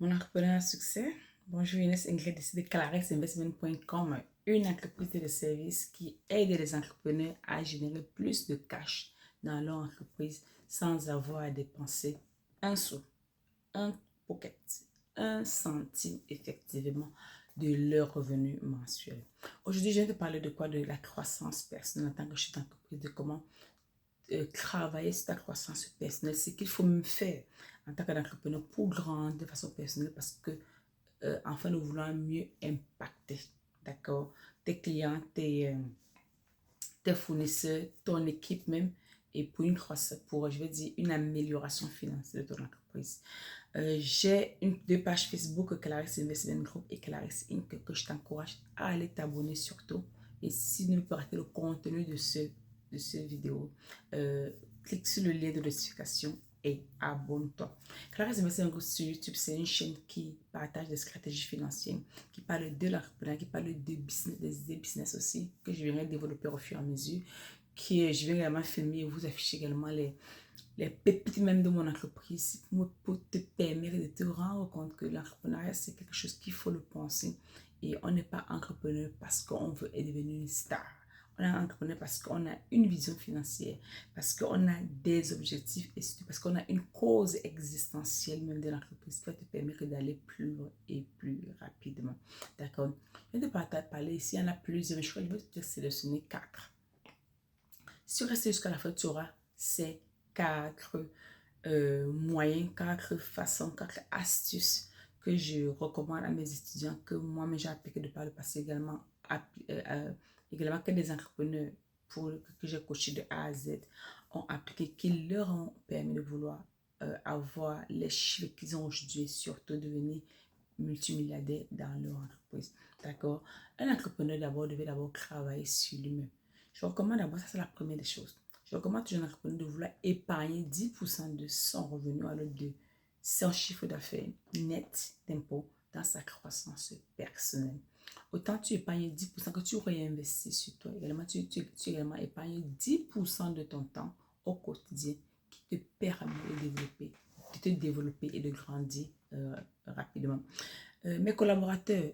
Mon entrepreneur à succès. Bonjour Inès Ingrid, ici de ClarisInvestment.com, une entreprise de services qui aide les entrepreneurs à générer plus de cash dans leur entreprise sans avoir à dépenser un sou, un pocket, un centime effectivement de leur revenu mensuel. Aujourd'hui, je viens de parler de quoi? De la croissance personnelle en tant que chef d'entreprise, de comment travailler sur ta croissance personnelle, ce qu'il faut me faire en tant qu'entrepreneur pour grandir de façon personnelle parce que enfin nous voulons mieux impacter, d'accord, tes clients, tes fournisseurs, ton équipe même et pour une croissance, pour je vais dire une amélioration financière de ton entreprise. J'ai deux pages Facebook, Claris Investment Group et Claris Inc. que je t'encourage à aller t'abonner surtout. Et si tu ne veux pas rater le contenu de cette vidéo, clique sur le lien de notification et abonne-toi. Claris Investment Group sur YouTube, c'est une chaîne qui partage des stratégies financières, qui parle de l'entrepreneuriat, qui parle de business, des idées business aussi, que je viendrai développer au fur et à mesure, je vais également filmer et vous afficher également les pépites même de mon entreprise pour te permettre de te rendre compte que l'entrepreneuriat, c'est quelque chose qu'il faut le penser. Et on n'est pas entrepreneur parce qu'on veut devenir une star. On est entrepreneur parce qu'on a une vision financière, parce qu'on a des objectifs et surtout parce qu'on a une cause existentielle même de l'entreprise qui va te permettre d'aller plus loin et plus rapidement. D'accord? Je vais te parler ici, il y en a plusieurs, mais je crois que je vais te sélectionner 4. Si tu restes jusqu'à la fin, tu auras ces 4 moyens, 4 façons, 4 astuces que je recommande à mes étudiants, que moi-même j'ai appliqué de par le passé également, également que des entrepreneurs que j'ai coaché de A à Z ont appliqué, qui leur ont permis de vouloir avoir les chiffres qu'ils ont aujourd'hui et surtout devenir multimilliardaires dans leur entreprise. D'accord? Un entrepreneur devait d'abord travailler sur lui-même. Je recommande d'abord, ça c'est la première des choses. Je recommande toujours à un entrepreneur de vouloir épargner 10% de son revenu à l'aide de son chiffre d'affaires net d'impôt dans sa croissance personnelle. Autant tu épargnes 10% que tu réinvestis sur toi. Également, tu également épargnes 10% de ton temps au quotidien qui te permet de te développer et de grandir rapidement. Mes collaborateurs,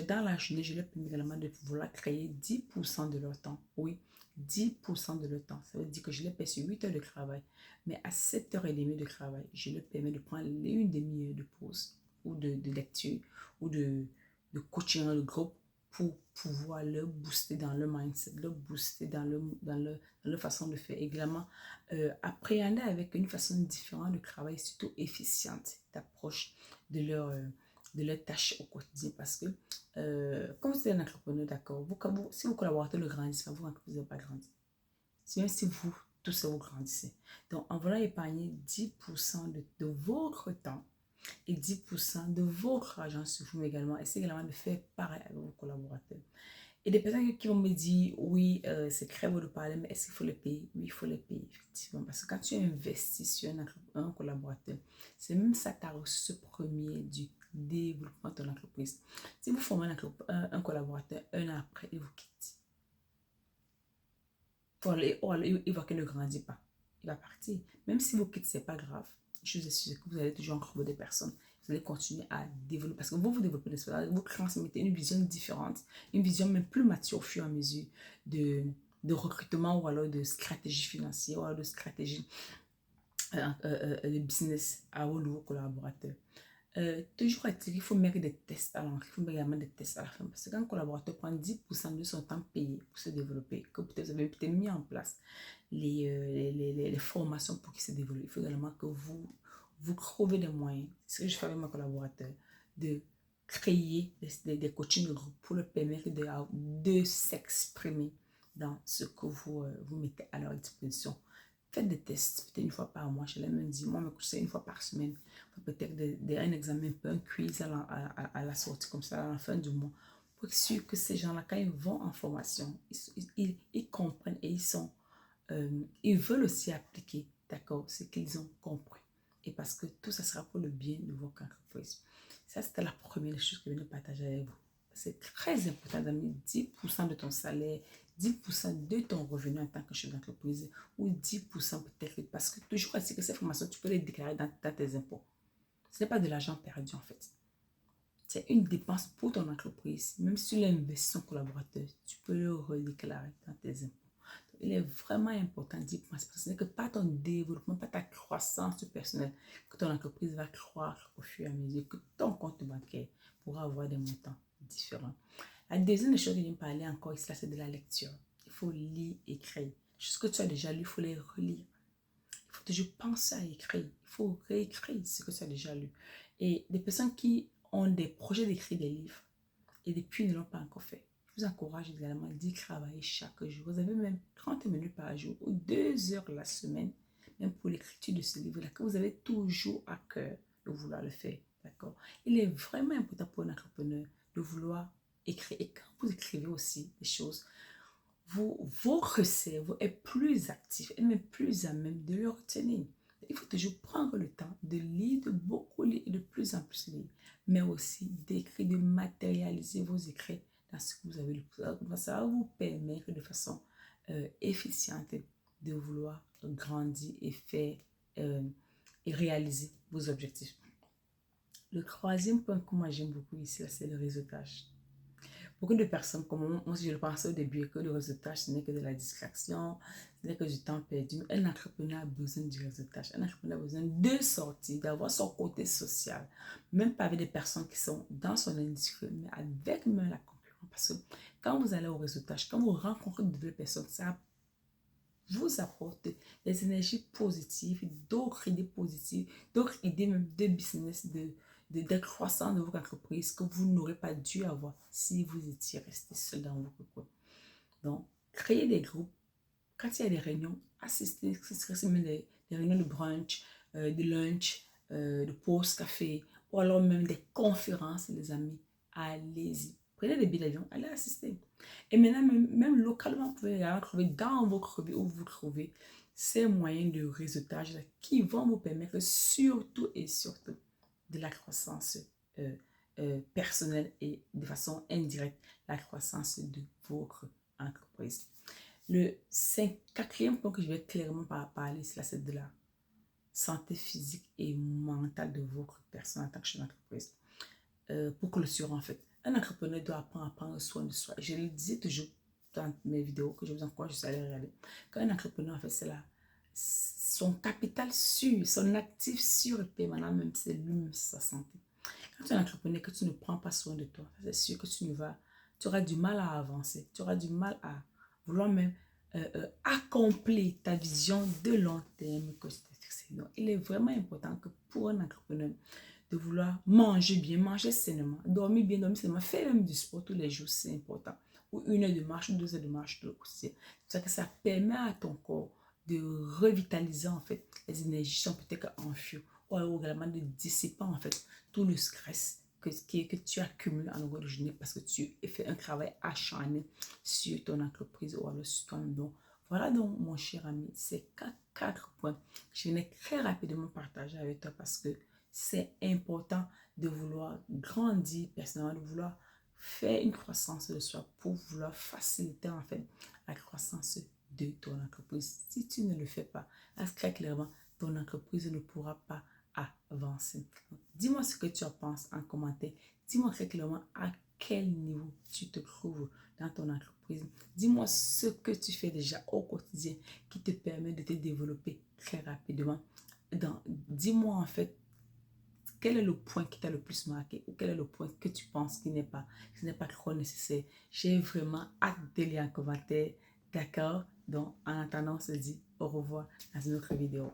dans la journée, je leur permets également de vouloir créer 10% de leur temps. Oui, 10% de leur temps. Ça veut dire que je les paie sur 8 heures de travail. Mais à 7h30 de travail, je leur permets de prendre une demi-heure de pause ou de lecture ou de coaching dans le groupe pour pouvoir leur booster dans le mindset, leur booster dans leur façon de faire. Également, appréhender avec une façon différente de travail, surtout efficiente, d'approche de leurs tâches au quotidien. Parce que, comme vous êtes un entrepreneur, d'accord, si vos collaborateurs ne grandissent pas, vous n'avez pas grandi. Même si vous, tous vous grandissez. Donc, en voulant épargner 10% de votre temps et 10% de votre argent sur vous également, essayez également de faire pareil avec vos collaborateurs. Et des personnes qui vont me dire, oui, c'est très beau de parler, mais est-ce qu'il faut les payer? Oui, il faut les payer, effectivement. Parce que quand tu investis sur un collaborateur, c'est même ça ta ressource première du développement de ton entreprise. Si vous formez un collaborateur, un an après, il vous quitte. Il voit qu'il ne grandit pas. Il va partir. Même si vous quittez, ce n'est pas grave. Je vous assure que vous allez toujours trouver des personnes. Vous allez continuer à développer. Parce que vous développez l'espace. Vous transmettez une vision différente. Une vision même plus mature au fur et à mesure de recrutement ou alors de stratégie financière ou alors de stratégie de business à vos nouveaux collaborateurs. Toujours est-il qu'il faut mettre des tests à l'entrée, il faut également des tests à la fin. Parce que quand un collaborateur prend 10% de son temps payé pour se développer, que peut-être vous avez peut-être mis en place les formations pour qu'il se développe, il faut également que vous trouvez des moyens, c'est ce que je fais avec mes collaborateurs, de créer des coachings de groupe pour leur permettre de s'exprimer dans ce que vous mettez à leur disposition. Faites des tests, peut-être une fois par mois. Je l'ai même dit, moi, mes coachs, c'est une fois par semaine. Peut-être un examen, un quiz à la sortie, comme ça, à la fin du mois. Pour être sûr que ces gens-là, quand ils vont en formation, ils comprennent et ils veulent aussi appliquer, d'accord, ce qu'ils ont compris. Et parce que tout ça sera pour le bien de votre entreprise. Ça, c'était la première chose que je viens de partager avec vous. C'est très important d'amener 10% de ton salaire, 10% de ton revenu en tant que chef d'entreprise ou 10% peut-être parce que toujours c'est que ces formations, tu peux les déclarer dans tes impôts. Ce n'est pas de l'argent perdu en fait. C'est une dépense pour ton entreprise. Même si tu l'investis en collaborateur, tu peux le redéclarer dans tes impôts. Donc, il est vraiment important d'y penser parce que ce n'est que par ton développement, par ta croissance personnelle que ton entreprise va croître au fur et à mesure, que ton compte bancaire pourra avoir des montants différents. La deuxième chose que je vais parler encore ici, c'est de la lecture. Il faut lire, écrire. Ce que tu as déjà lu, il faut les relire. Il faut toujours penser à écrire. Il faut réécrire ce que tu as déjà lu. Et des personnes qui ont des projets d'écrire des livres et depuis ne l'ont pas encore fait, je vous encourage également d'y travailler chaque jour. Vous avez même 30 minutes par jour ou 2 heures la semaine, même pour l'écriture de ce livre-là, que vous avez toujours à cœur de vouloir le faire. D'accord? Il est vraiment important pour un entrepreneur de vouloir écrire. Et quand vous écrivez aussi des choses, votre cerveau est plus actif et même plus à même de le retenir. Il faut toujours prendre le temps de lire, de beaucoup lire et de plus en plus lire, mais aussi d'écrire, de matérialiser vos écrits dans ce que vous avez lu. Ça va vous permettre de façon efficiente de vouloir grandir et faire et réaliser vos objectifs. Le troisième point que moi j'aime beaucoup ici, c'est le réseautage. Beaucoup de personnes, comme moi, je le pensais au début, que le réseautage, ce n'est que de la distraction, ce n'est que du temps perdu. Un entrepreneur a besoin du réseautage. Un entrepreneur a besoin de sortir, d'avoir son côté social. Même pas avec des personnes qui sont dans son industrie, mais avec même la concurrence. Parce que quand vous allez au réseautage, quand vous rencontrez de nouvelles personnes, ça vous apporte des énergies positives, d'autres idées positives, d'autres idées même de business, de croissance de votre entreprise que vous n'aurez pas dû avoir si vous étiez resté seul dans votre coin. Donc, créez des groupes. Quand il y a des réunions, assistez, c'est même des réunions de brunch, de lunch, de pause café, ou alors même des conférences, les amis. Allez-y. Prenez des billets d'avion, allez assister. Et maintenant, même localement, vous pouvez trouver dans votre ville où vous vous trouvez ces moyens de réseautage qui vont vous permettre surtout et surtout de la croissance personnelle et de façon indirecte la croissance de votre entreprise. Le quatrième point que je vais clairement parler, c'est de la santé physique et mentale de votre personne en tant que chef d'entreprise. Pour clôturer en fait, un entrepreneur doit apprendre à prendre soin de soi. Je le disais toujours dans mes vidéos que je vous encourage à aller regarder. Quand un entrepreneur en fait, c'est là, son capital sûr, son actif sûr et permanent même, c'est lui-même sa santé. Quand tu es un entrepreneur que tu ne prends pas soin de toi, c'est sûr que tu auras du mal à avancer, tu auras du mal à vouloir même accomplir ta vision de long terme que tu t'es fixée. Donc, il est vraiment important que pour un entrepreneur, de vouloir manger bien, manger sainement, dormir bien, dormir sainement, faire même du sport tous les jours, c'est important. Ou 1 heure de marche, ou 2 heures de marche aussi. C'est que ça permet à ton corps de revitaliser en fait les énergies qui sont peut-être en fuite, ou alors également de dissiper en fait tout le stress que tu accumules en longueur de journée parce que tu fais un travail acharné sur ton entreprise ou alors sur toi-même. Donc, voilà donc mon cher ami, ces 4 points que je venais très rapidement partager avec toi parce que c'est important de vouloir grandir personnellement, de vouloir faire une croissance de soi pour vouloir faciliter en fait la croissance de ton entreprise. Si tu ne le fais pas, très clairement, ton entreprise ne pourra pas avancer. Dis-moi ce que tu en penses en commentaire. Dis-moi très clairement à quel niveau tu te trouves dans ton entreprise. Dis-moi ce que tu fais déjà au quotidien qui te permet de te développer très rapidement. Dis-moi en fait quel est le point qui t'a le plus marqué ou quel est le point que tu penses qui n'est pas trop nécessaire. J'ai vraiment hâte de lire en commentaire. D'accord? Donc, en attendant, on se dit au revoir dans une autre vidéo.